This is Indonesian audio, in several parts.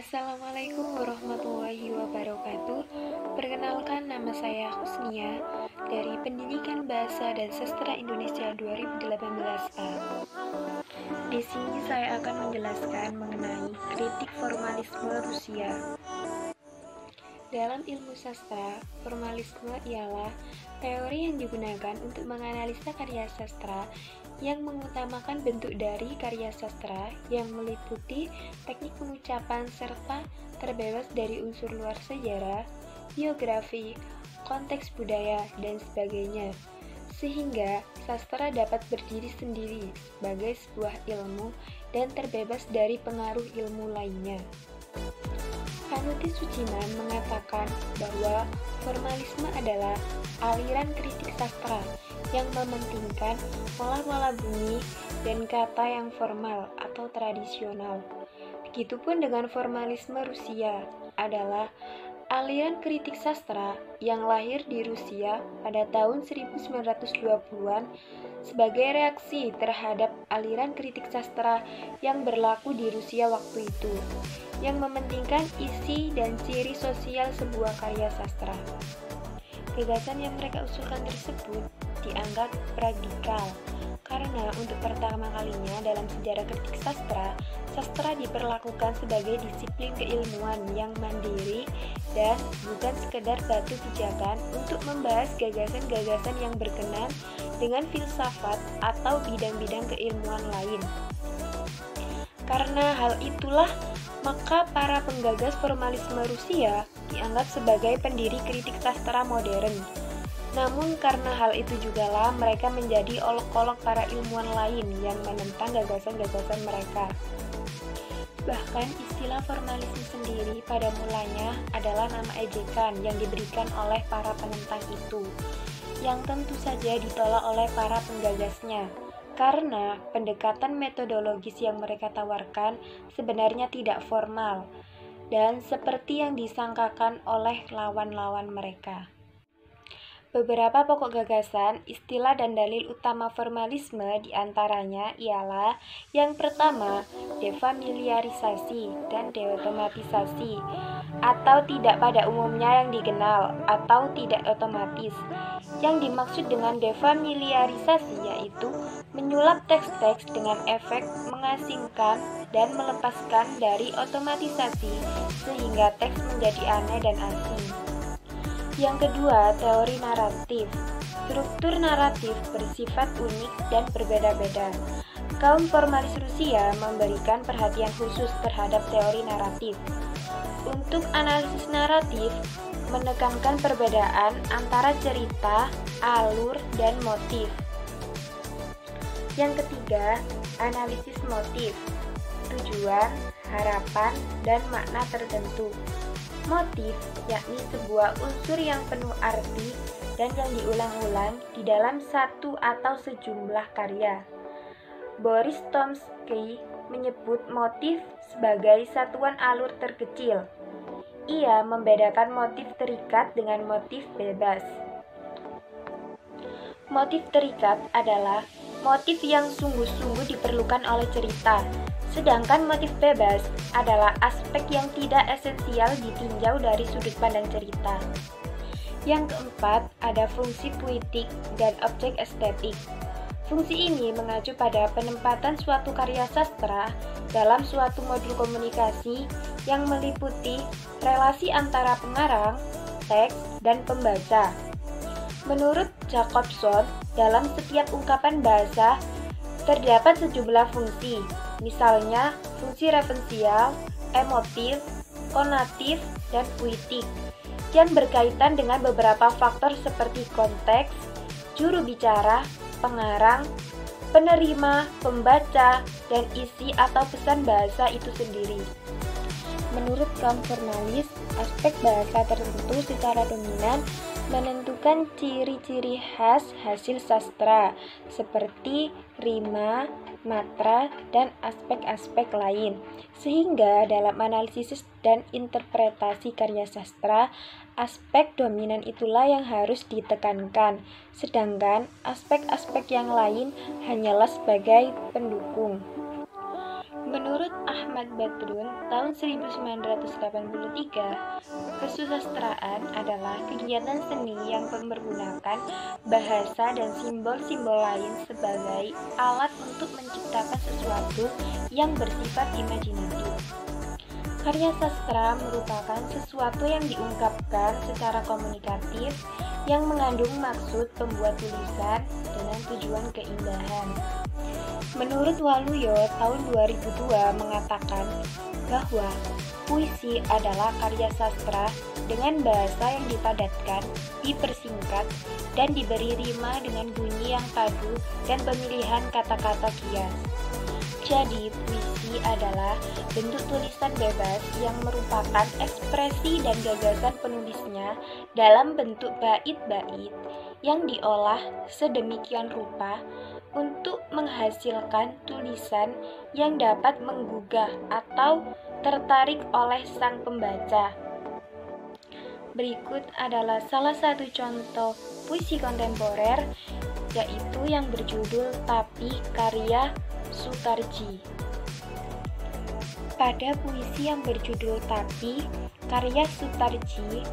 Assalamualaikum warahmatullahi wabarakatuh. Perkenalkan, nama saya Husnia dari Pendidikan Bahasa dan Sastra Indonesia 2018A. Di sini saya akan menjelaskan mengenai kritik formalisme Rusia. Dalam ilmu sastra, formalisme ialah teori yang digunakan untuk menganalisa karya sastra yang mengutamakan bentuk dari karya sastra yang meliputi teknik pengucapan serta terbebas dari unsur luar sejarah, biografi, konteks budaya, dan sebagainya, sehingga sastra dapat berdiri sendiri sebagai sebuah ilmu dan terbebas dari pengaruh ilmu lainnya. Panuti Suciman mengatakan bahwa formalisme adalah aliran kritik sastra yang mementingkan pola-pola bunyi dan kata yang formal atau tradisional. Begitupun dengan formalisme Rusia adalah aliran kritik sastra yang lahir di Rusia pada tahun 1920-an sebagai reaksi terhadap aliran kritik sastra yang berlaku di Rusia waktu itu, yang mementingkan isi dan ciri sosial sebuah karya sastra. Gagasan yang mereka usulkan tersebut dianggap radikal, karena untuk pertama kalinya dalam sejarah kritik sastra, sastra diperlakukan sebagai disiplin keilmuan yang mandiri dan bukan sekedar batu pijakan untuk membahas gagasan-gagasan yang berkenan dengan filsafat atau bidang-bidang keilmuan lain. Karena hal itulah, maka para penggagas formalisme Rusia dianggap sebagai pendiri kritik sastra modern. Namun karena hal itu jugalah mereka menjadi olok-olok para ilmuwan lain yang menentang gagasan-gagasan mereka. Bahkan istilah formalisme sendiri pada mulanya adalah nama ejekan yang diberikan oleh para penentang itu, yang tentu saja ditolak oleh para penggagasnya. Karena pendekatan metodologis yang mereka tawarkan sebenarnya tidak formal dan seperti yang disangkakan oleh lawan-lawan mereka. Beberapa pokok gagasan, istilah dan dalil utama formalisme diantaranya ialah: yang pertama, defamiliarisasi dan deotomatisasi, atau tidak pada umumnya yang dikenal atau tidak otomatis. Yang dimaksud dengan defamiliarisasi yaitu menyulap teks-teks dengan efek mengasingkan dan melepaskan dari otomatisasi sehingga teks menjadi aneh dan asing. Yang kedua, teori naratif. Struktur naratif bersifat unik dan berbeda-beda. Kaum formalis Rusia memberikan perhatian khusus terhadap teori naratif. Untuk analisis naratif, menekankan perbedaan antara cerita, alur, dan motif. Yang ketiga, analisis motif. Tujuan, harapan, dan makna tertentu. Motif, yakni sebuah unsur yang penuh arti dan yang diulang-ulang di dalam satu atau sejumlah karya. Boris Tomsky menyebut motif sebagai satuan alur terkecil. Ia membedakan motif terikat dengan motif bebas. Motif terikat adalah motif yang sungguh-sungguh diperlukan oleh cerita. Sedangkan motif bebas adalah aspek yang tidak esensial ditinjau dari sudut pandang cerita. Yang keempat, ada fungsi puitik dan objek estetik. Fungsi ini mengacu pada penempatan suatu karya sastra dalam suatu modul komunikasi yang meliputi relasi antara pengarang, teks, dan pembaca. Menurut Jacobson, dalam setiap ungkapan bahasa terdapat sejumlah fungsi, misalnya fungsi referensial, emotif, konatif, dan puitik, yang berkaitan dengan beberapa faktor seperti konteks, juru bicara, pengarang, penerima, pembaca, dan isi atau pesan bahasa itu sendiri. Menurut kaum formalis, aspek bahasa tertentu secara dominan menentukan ciri-ciri khas hasil sastra, seperti rima, matra, dan aspek-aspek lain. Sehingga dalam analisis dan interpretasi karya sastra, aspek dominan itulah yang harus ditekankan, sedangkan aspek-aspek yang lain hanyalah sebagai pendukung. Menurut Ahmad Badrun, tahun 1983, kesusastraan adalah kegiatan seni yang mempergunakan bahasa dan simbol-simbol lain sebagai alat untuk menciptakan sesuatu yang bersifat imajinatif. Karya sastra merupakan sesuatu yang diungkapkan secara komunikatif yang mengandung maksud pembuat tulisan dengan tujuan keindahan. Menurut Waluyo tahun 2002 mengatakan bahwa puisi adalah karya sastra dengan bahasa yang dipadatkan, dipersingkat, dan diberi rima dengan bunyi yang padu dan pemilihan kata-kata kias. Jadi, puisi adalah bentuk tulisan bebas yang merupakan ekspresi dan gagasan penulisnya dalam bentuk bait-bait yang diolah sedemikian rupa untuk menghasilkan tulisan yang dapat menggugah atau tertarik oleh sang pembaca. Berikut adalah salah satu contoh puisi kontemporer, yaitu yang berjudul Tapi karya Sutarji. Pada puisi yang berjudul Tapi karya Sutarji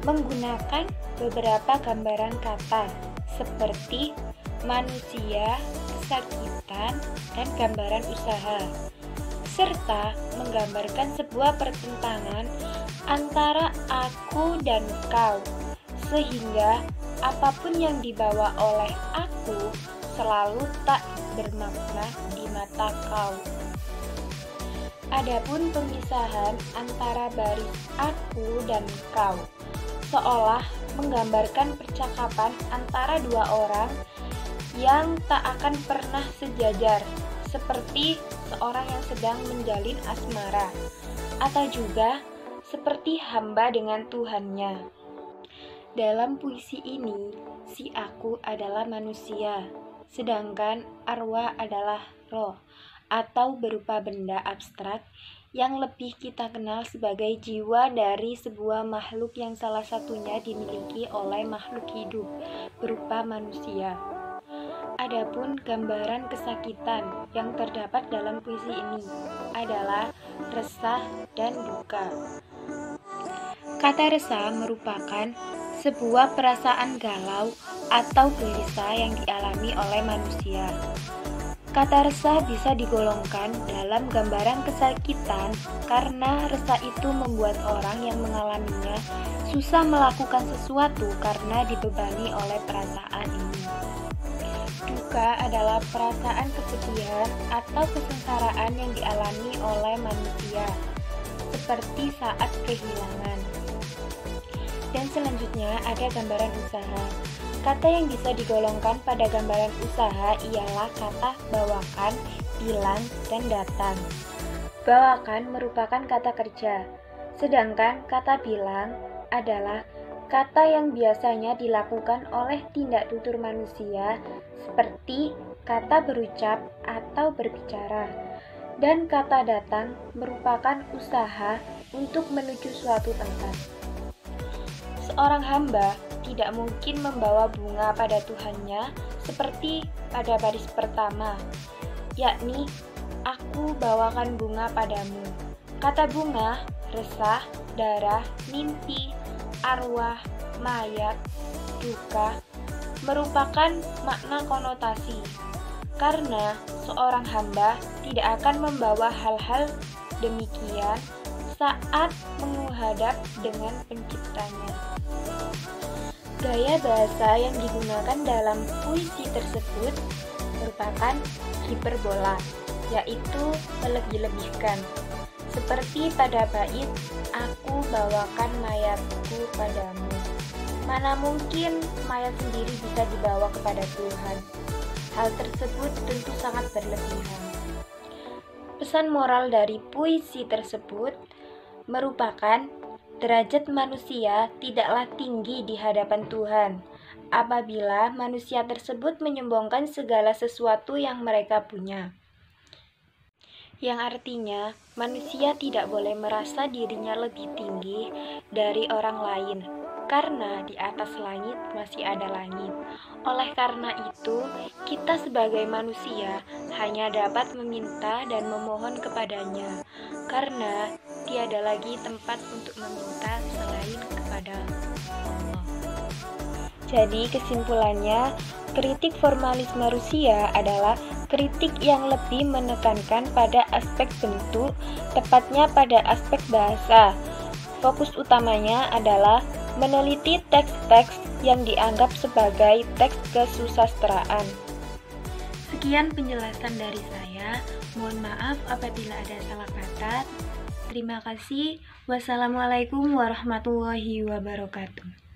menggunakan beberapa gambaran kata seperti manusia, kesakitan, dan gambaran usaha, serta menggambarkan sebuah pertentangan antara aku dan kau, sehingga apapun yang dibawa oleh aku selalu tak bermakna di mata kau. Adapun pemisahan antara baris aku dan kau seolah menggambarkan percakapan antara dua orang yang tak akan pernah sejajar, seperti seorang yang sedang menjalin asmara, atau juga seperti hamba dengan Tuhannya. Dalam puisi ini, si aku adalah manusia, sedangkan arwah adalah roh, atau berupa benda abstrak yang lebih kita kenal sebagai jiwa dari sebuah makhluk yang salah satunya dimiliki oleh makhluk hidup, berupa manusia. Adapun gambaran kesakitan yang terdapat dalam puisi ini adalah resah dan duka. Kata resah merupakan sebuah perasaan galau atau gelisah yang dialami oleh manusia. Kata resah bisa digolongkan dalam gambaran kesakitan karena resah itu membuat orang yang mengalaminya susah melakukan sesuatu karena dibebani oleh perasaan ini. Duka adalah perasaan kesedihan atau kesengsaraan yang dialami oleh manusia, seperti saat kehilangan. Dan selanjutnya ada gambaran usaha. Kata yang bisa digolongkan pada gambaran usaha ialah kata bawakan, bilang, dan datang. Bawakan merupakan kata kerja, sedangkan kata bilang adalah kata yang biasanya dilakukan oleh tindak tutur manusia seperti kata berucap atau berbicara. Dan kata datang merupakan usaha untuk menuju suatu tempat. Seorang hamba tidak mungkin membawa bunga pada Tuhannya seperti pada baris pertama, yakni aku bawakan bunga padamu. Kata bunga, resah, darah, mimpi, arwah, mayat, duka merupakan makna konotasi, karena seorang hamba tidak akan membawa hal-hal demikian saat menghadap dengan penciptanya. Gaya bahasa yang digunakan dalam puisi tersebut merupakan hiperbola, yaitu melebih-lebihkan. Seperti pada bait, aku bawakan mayatku padamu. Mana mungkin mayat sendiri bisa dibawa kepada Tuhan. Hal tersebut tentu sangat berlebihan. Pesan moral dari puisi tersebut merupakan derajat manusia tidaklah tinggi di hadapan Tuhan apabila manusia tersebut menyombongkan segala sesuatu yang mereka punya. Yang artinya, manusia tidak boleh merasa dirinya lebih tinggi dari orang lain. karena di atas langit masih ada langit. Oleh karena itu, kita sebagai manusia hanya dapat meminta dan memohon kepadanya, karena tiada lagi tempat untuk meminta selain kepada Allah. Jadi kesimpulannya, kritik formalisme Rusia adalah kritik yang lebih menekankan pada aspek bentuk, tepatnya pada aspek bahasa. Fokus utamanya adalah meneliti teks-teks yang dianggap sebagai teks kesusastraan. Sekian penjelasan dari saya. Mohon maaf apabila ada salah kata. Terima kasih. Wassalamualaikum warahmatullahi wabarakatuh.